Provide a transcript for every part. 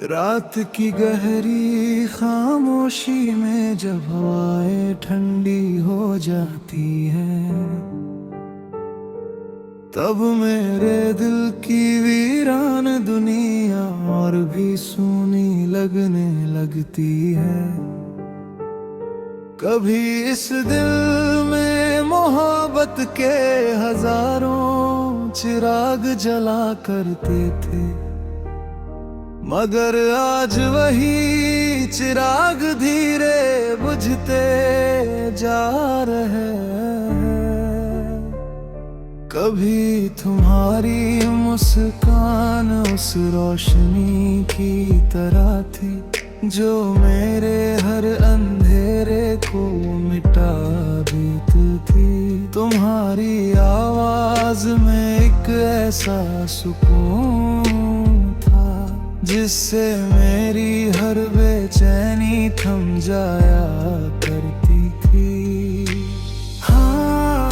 रात की गहरी खामोशी में जब हवाएं ठंडी हो जाती हैं, तब मेरे दिल की वीरान दुनिया और भी सूनी लगने लगती है। कभी इस दिल में मोहब्बत के हजारों चिराग जला करते थे, मगर आज वही चिराग धीरे बुझते जा रहे हैं। कभी तुम्हारी मुस्कान उस रोशनी की तरह थी जो मेरे हर अंधेरे को मिटा देती थी। तुम्हारी आवाज में एक ऐसा सुकून जिससे मेरी हर बेचैनी थम जाया करती थी। हाँ,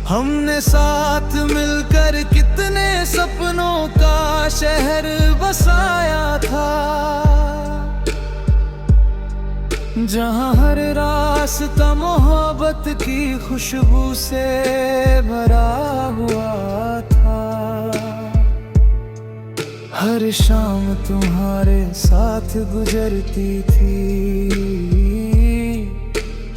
हमने साथ मिलकर कितने सपनों का शहर बसाया था, जहाँ हर रास्ता मोहब्बत की खुशबू से भरा हुआ था। हर शाम तुम्हारे साथ गुजरती थी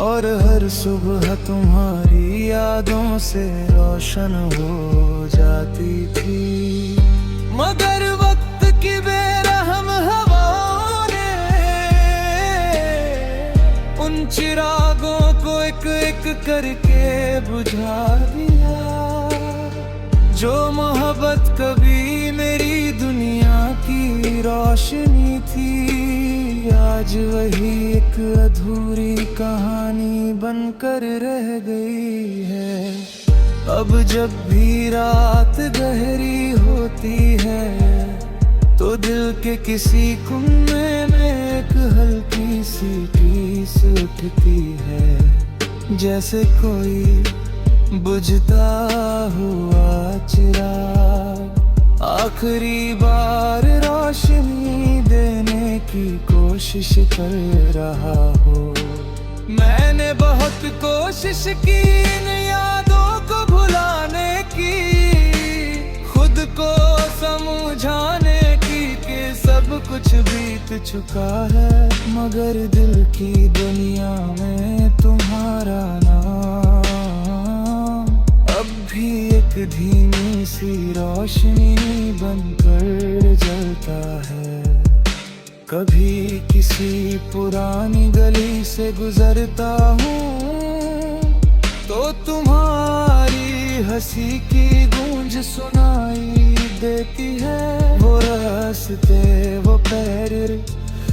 और हर सुबह तुम्हारी यादों से रोशन हो जाती थी। मगर वक्त की बेरहम हवाओं ने उन चिरागों को एक एक करके बुझा दिया। जो मोहब्बत कभी मेरी दुनिया की रोशनी थी, आज वही एक अधूरी कहानी बनकर रह गई है। अब जब भी रात गहरी होती है तो दिल के किसी कुन्ने में एक हल्की सी टीस उठती है, जैसे कोई बुझता हुआ चिराग आखिरी बार रोशनी देने की कोशिश कर रहा हो। मैंने बहुत कोशिश की इन यादों को भुलाने की, खुद को समझाने की कि सब कुछ बीत चुका है, मगर दिल की दुनिया में तुम्हारा नाम अब भी एक धीमी सी रोशनी बनकर जलता है। कभी किसी पुरानी गली से गुजरता हूँ तो तुम्हारी हंसी की गूंज सुनाई देती है। वो रास्ते, वो पैर,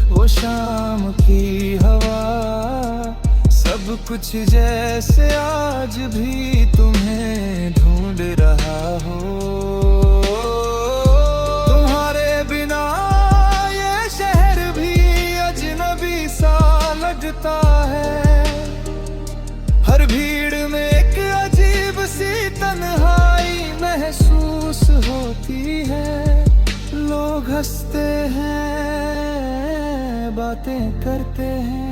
वो शाम की हवा, सब कुछ जैसे आज भी तुम्हें ढूंढ रहा हो। तुम्हारे बिना ये शहर भी अजनबी सा लगता है। हर भीड़ में एक अजीब सी तन्हाई महसूस होती है। लोग हंसते हैं, बातें करते हैं,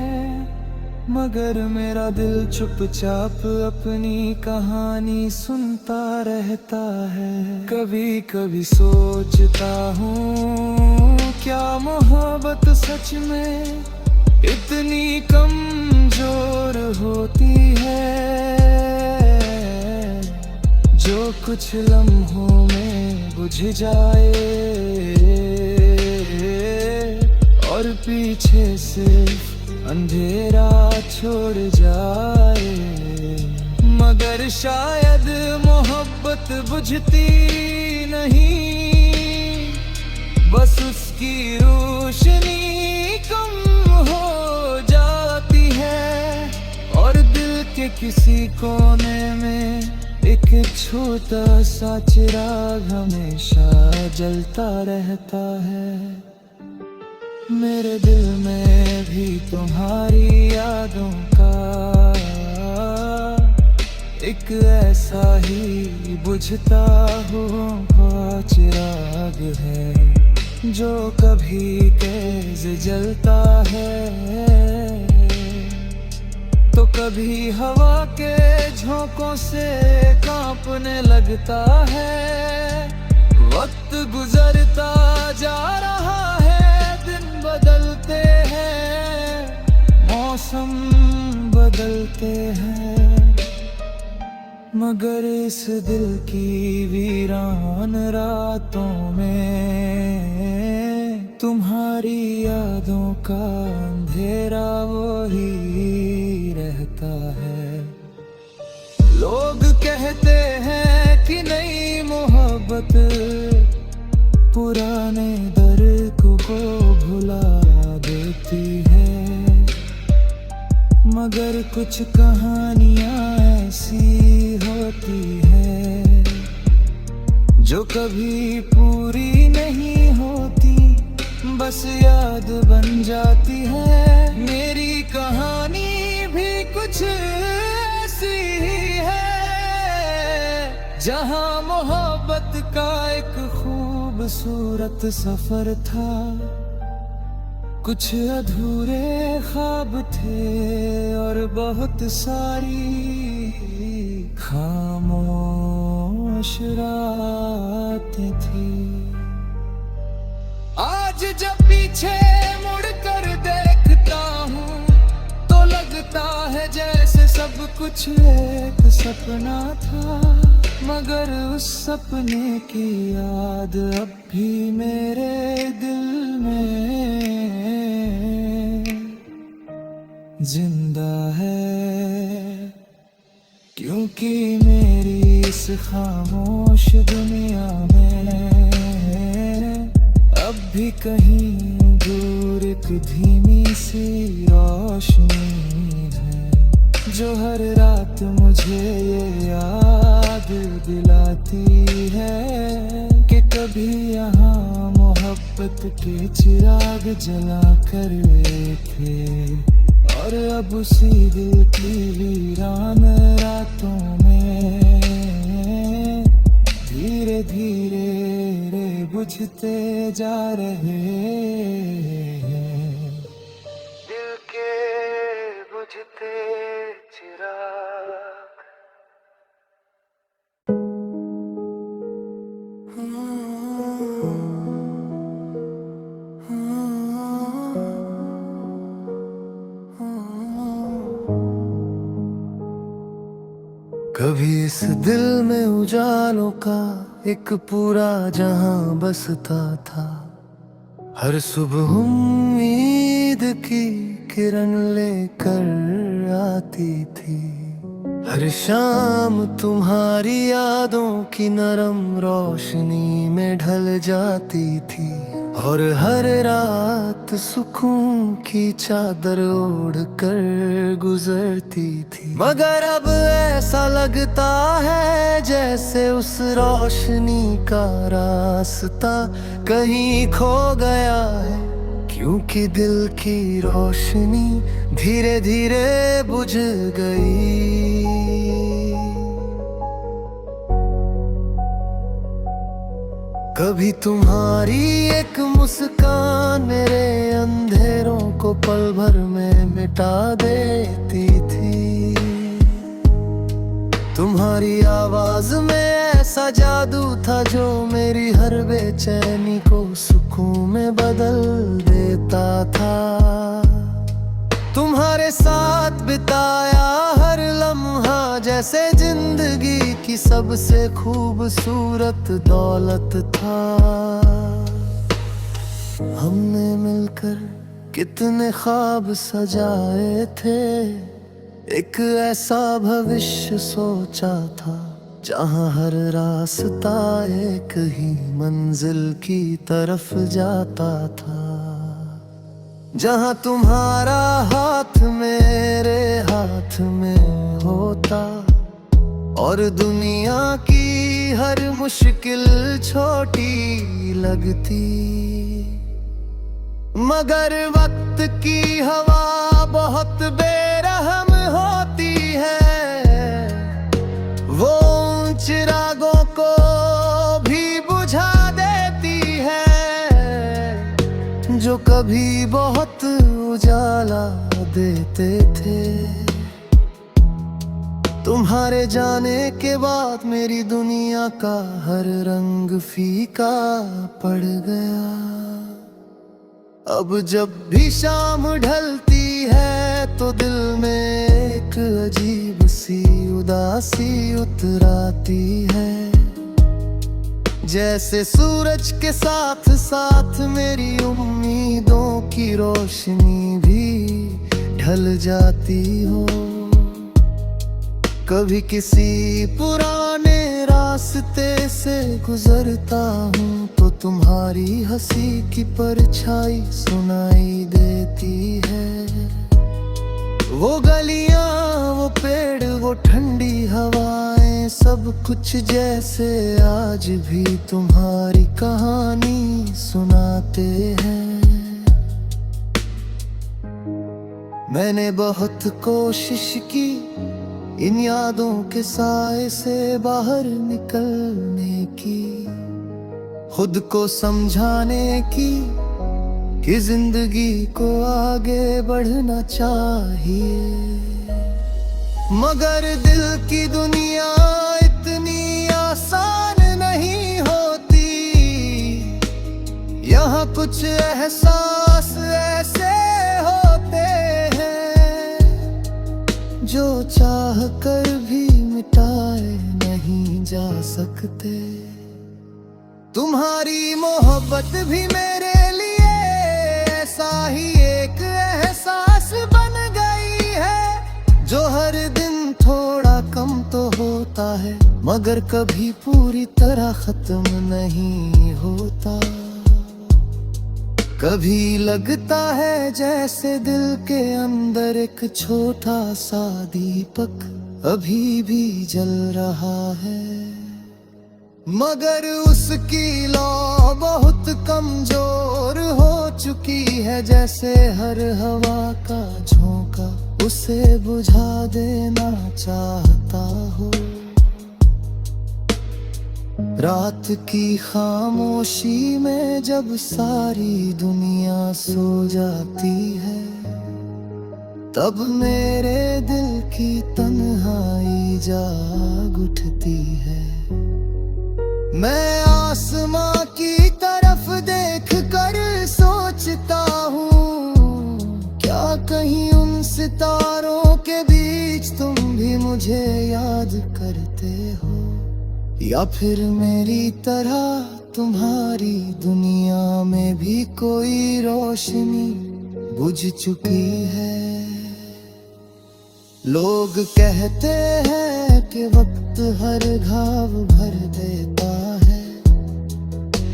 मगर मेरा दिल चुपचाप अपनी कहानी सुनता रहता है। कभी कभी सोचता हूँ, क्या मोहब्बत सच में इतनी कमजोर होती है, जो कुछ लम्हों में बुझ जाए और पीछे सिर्फ अंधेरा छोड़ जाए। मगर शायद मोहब्बत बुझती नहीं, बस उसकी रोशनी कम हो जाती है और दिल के किसी कोने में एक छोटा सा चिराग हमेशा जलता रहता है। मेरे दिल में भी तुम्हारी यादों का एक एक ऐसा ही बुझता हुआ चिराग है जो कभी तेज जलता है तो कभी हवा के झोंकों से कांपने लगता है। वक्त गुजरता जा रहा है, दिन बदलते हैं, मौसम बदलते हैं, मगर इस दिल की वीरान रातों में तुम्हारी यादों का अंधेरा वही रहता है। लोग कहते हैं कि नई मोहब्बत पुराने दर्द को भुला देती है, मगर कुछ कहानियां ऐसी होती है जो कभी पूरी नहीं होती, बस याद बन जाती है। मेरी कहानी भी कुछ ऐसी ही है जहां मोहब्बत का एक खूबसूरत सफर था, कुछ अधूरे ख्वाब थे और बहुत सारी खामोश रातें थी। आज जब पीछे मुड़कर देखता हूँ तो लगता है जैसे सब कुछ एक सपना था, मगर उस सपने की याद अब भी मेरे दिल में जिंदा है। क्योंकि मेरी इस खामोश दुनिया में अब भी कहीं दूर एक धीमी सी रोशनी है जो हर रात मुझे ये याद दिलाती है कि कभी यहाँ मोहब्बत के चिराग जला कर थे और अब उसी दिल की वीरान रातों में धीरे धीरे बुझते जा रहे हैं दिल के बुझते चिराग। कभी इस दिल में उजालों का एक पूरा जहां बसता था, हर सुबह उम्मीद की किरण लेकर आती थी, हर शाम तुम्हारी यादों की नरम रोशनी में ढल जाती थी और हर रात सुकून की चादर ओढ़ कर गुजरती थी। मगर अब ऐसा लगता है जैसे उस रोशनी का रास्ता कहीं खो गया है, क्योंकि दिल की रोशनी धीरे धीरे बुझ गई। कभी तुम्हारी एक मुस्कान मेरे अंधेरों को पल भर में मिटा देती थी, तुम्हारी आवाज में ऐसा जादू था जो मेरी हर बेचैनी को सुकून में बदल देता था। तुम्हारे साथ बिताया हर लम्हा जैसे जिंदगी की सबसे खूबसूरत दौलत था। हमने मिलकर कितने ख्वाब सजाए थे, एक ऐसा भविष्य सोचा था जहां हर रास्ता एक ही मंजिल की तरफ जाता था, जहां तुम्हारा हाथ मेरे हाथ में होता और दुनिया की हर मुश्किल छोटी लगती। मगर वक्त की हवा बहुत बेरहम होती है, कभी बहुत उजाला देते थे। तुम्हारे जाने के बाद मेरी दुनिया का हर रंग फीका पड़ गया। अब जब भी शाम ढलती है तो दिल में एक अजीब सी उदासी उतर आती है। जैसे सूरज के साथ साथ मेरी उम्मीदों की रोशनी भी ढल जाती हो। कभी किसी पुराने रास्ते से गुजरता हूँ तो तुम्हारी हंसी की परछाई सुनाई देती है। वो गलियाँ, वो पेड़, वो ठंडी हवाएं, सब कुछ जैसे आज भी तुम्हारी कहानी सुनाते हैं। मैंने बहुत कोशिश की इन यादों के साए से बाहर निकलने की, खुद को समझाने की कि जिंदगी को आगे बढ़ना चाहिए। मगर दिल की दुनिया इतनी आसान नहीं होती। यहाँ कुछ एहसास ऐसे होते हैं जो चाह कर भी मिटाए नहीं जा सकते। तुम्हारी मोहब्बत भी मेरे लिए ऐसा ही एक एहसास बन गई है, जो हर दिन थोड़ा कम तो होता है मगर कभी पूरी तरह खत्म नहीं होता। कभी लगता है जैसे दिल के अंदर एक छोटा सा दीपक अभी भी जल रहा है, मगर उसकी लौ बहुत कमजोर हो चुकी है। जैसे हर हवा का झोंका उसे बुझा देना चाहता हो। रात की खामोशी में जब सारी दुनिया सो जाती है, तब मेरे दिल की तन्हाई जाग उठती है। मैं आसमां की तरफ देख कर सोचता हूँ, क्या कहीं उन सितारों के बीच तुम भी मुझे याद करते हो, या फिर मेरी तरह तुम्हारी दुनिया में भी कोई रोशनी बुझ चुकी है। लोग कहते हैं कि वक्त हर घाव भर देता है,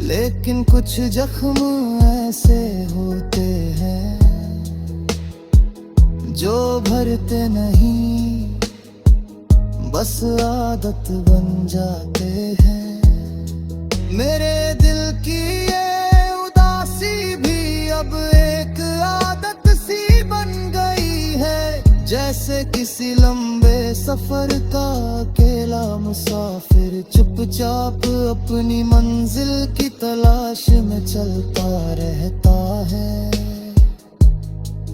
लेकिन कुछ जख्म ऐसे होते हैं जो भरते नहीं, बस आदत बन जाते हैं। मेरे दिल की ये उदासी भी अब एक आदत सी बन गई है, जैसे किसी लंबे सफर का अकेला मुसाफिर चुपचाप अपनी मंजिल की तलाश में चलता रहता है।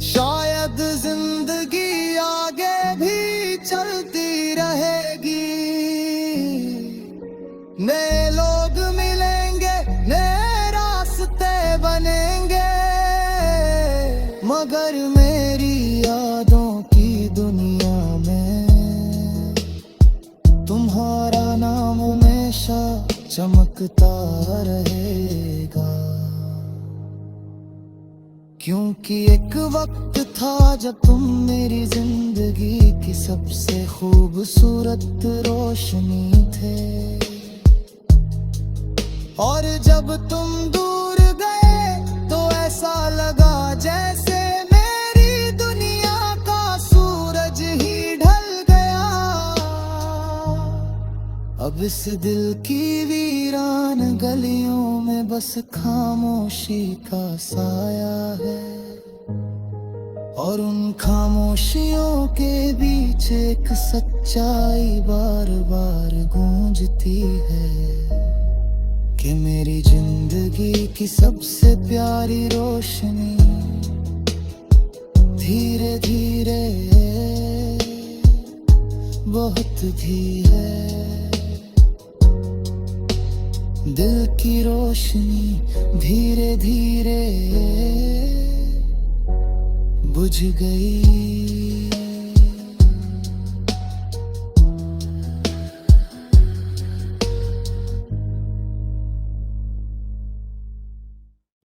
शायद जिंदगी आगे भी चलती रहेगी, नए लोग मिलेंगे, नए रास्ते बनेंगे, मगर मेरी यादों की दुनिया में तुम्हारा नाम हमेशा चमकता रहेगा। क्योंकि एक वक्त था जब तुम मेरी जिंदगी की सबसे खूबसूरत रोशनी थे, और जब तुम दूर गए तो ऐसा लगा जैसे मेरी दुनिया का सूरज ही ढल गया। अब इस दिल की वीरान गलियों में बस खामोशी का साया है, और उन खामोशियों के बीच एक सच्चाई बार बार गूंजती है कि मेरी जिंदगी जिंदगी की सबसे प्यारी रोशनी धीरे धीरे बहुत भी है। दिल की रोशनी धीरे धीरे बुझ गई।